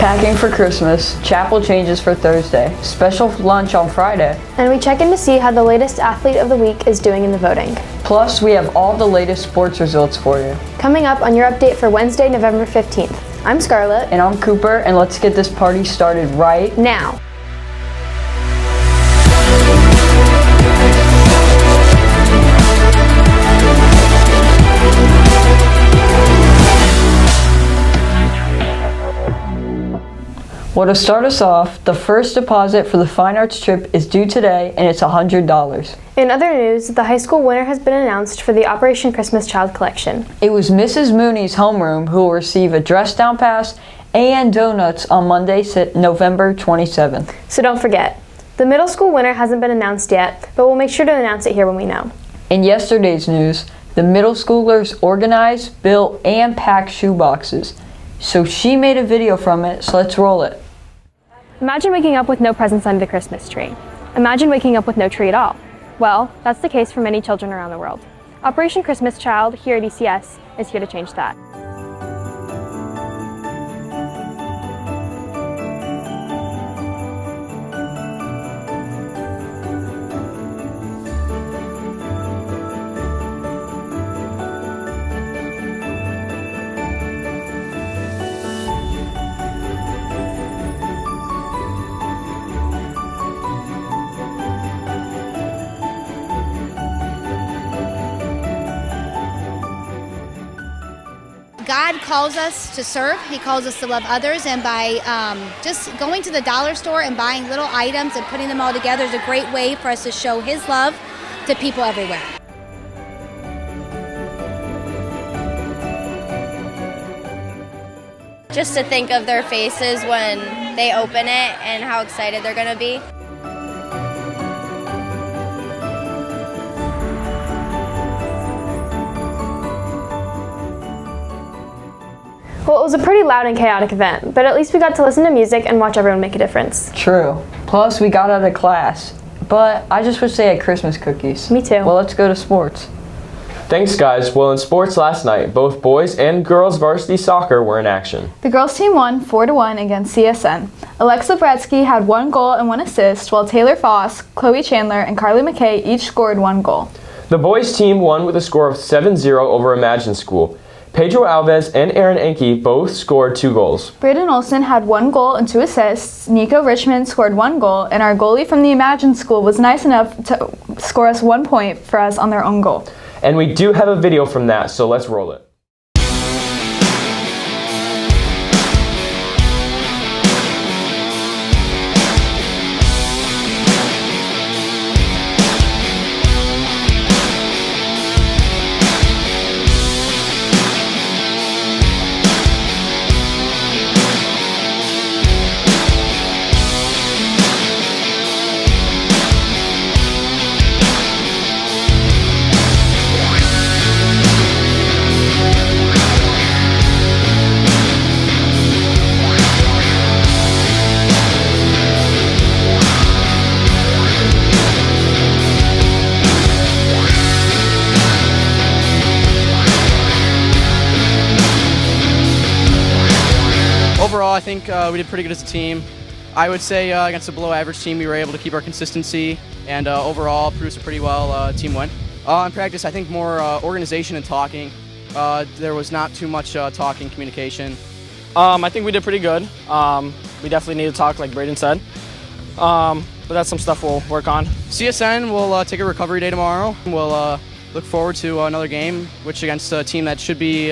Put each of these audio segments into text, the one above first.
Packing for Christmas, chapel changes for Thursday, special lunch on Friday. And we check in to see how the latest athlete of the week is doing in the voting. Plus, we have all the latest sports results for you. Coming up on your update for Wednesday, November 15th. I'm Scarlett. And I'm Cooper, and let's get this party started right now. Well, to start us off, the first deposit for the Fine Arts trip is due today, and it's $100. In other news, the high school winner has been announced for the Operation Christmas Child collection. It was Mrs. Mooney's homeroom who will receive a dress down pass and donuts on Monday, November 27th. So don't forget, the middle school winner hasn't been announced yet, but we'll make sure to announce it here when we know. In yesterday's news, the middle schoolers organized, built, and packed shoe boxes. So she made a video from it, so let's roll it. Imagine waking up with no presents under the Christmas tree. Imagine waking up with no tree at all. Well, that's the case for many children around the world. Operation Christmas Child here at ECS is here to change that. God calls us to serve. He calls us to love others, and by just going to the dollar store and buying little items and putting them all together is a great way for us to show His love to people everywhere. Just to think of their faces when they open it and how excited they're going to be. Well, it was a pretty loud and chaotic event, but at least we got to listen to music and watch everyone make a difference. True. Plus, we got out of class. But I just wish they had Christmas cookies. Me too. Well, let's go to sports. Thanks, guys. Well, in sports last night, both boys and girls varsity soccer were in action. The girls team won 4-1 against CSN. Alexa Bretsky had 1 goal and 1 assist, while Taylor Foss, Chloe Chandler, and Carly McKay each scored 1 goal. The boys team won with a score of 7-0 over Imagine School. Pedro Alves and Aaron Enke both scored 2 goals. Braden Olson had 1 goal and 2 assists, Nico Richmond scored 1 goal, and our goalie from the Imagine School was nice enough to score us 1 point for us on their own goal. And we do have a video from that, so let's roll it. Overall, I think we did pretty good as a team. I would say against a below-average team, we were able to keep our consistency and overall produce a pretty well team win. In practice, I think more organization and talking. There was not too much talking, communication. I think we did pretty good. We definitely need to talk, like Braden said. But that's some stuff we'll work on. CSN will take a recovery day tomorrow. We'll look forward to another game, which against a team that should be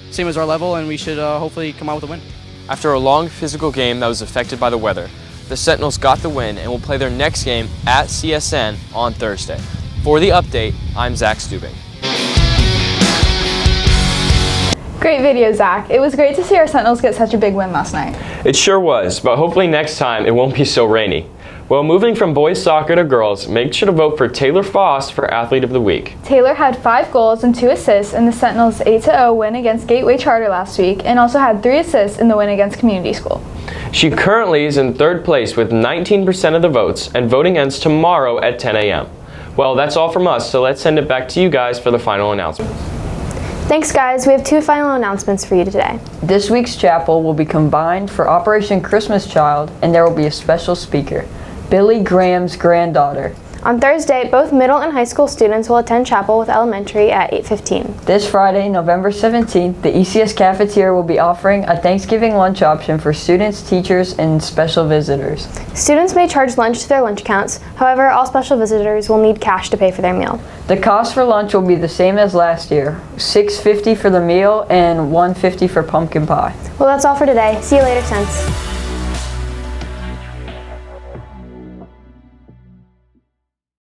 same as our level, and we should hopefully come out with a win. After a long physical game that was affected by the weather, the Sentinels got the win and will play their next game at CSN on Thursday. For the update, I'm Zach Stubing. Great video, Zach. It was great to see our Sentinels get such a big win last night. It sure was, but hopefully next time it won't be so rainy. Well, moving from boys soccer to girls, make sure to vote for Taylor Foss for Athlete of the Week. Taylor had 5 goals and 2 assists in the Sentinels' 8-0 win against Gateway Charter last week, and also had 3 assists in the win against Community School. She currently is in 3rd place with 19% of the votes, and voting ends tomorrow at 10 a.m. Well, that's all from us, so let's send it back to you guys for the final announcement. Thanks, guys. We have 2 final announcements for you today. This week's chapel will be combined for Operation Christmas Child, and there will be a special speaker, Billy Graham's granddaughter. On Thursday, both middle and high school students will attend chapel with elementary at 8:15. This Friday, November 17th, the ECS cafeteria will be offering a Thanksgiving lunch option for students, teachers, and special visitors. Students may charge lunch to their lunch accounts. However, all special visitors will need cash to pay for their meal. The cost for lunch will be the same as last year, $6.50 for the meal and $1.50 for pumpkin pie. Well, that's all for today. See you later, Sense.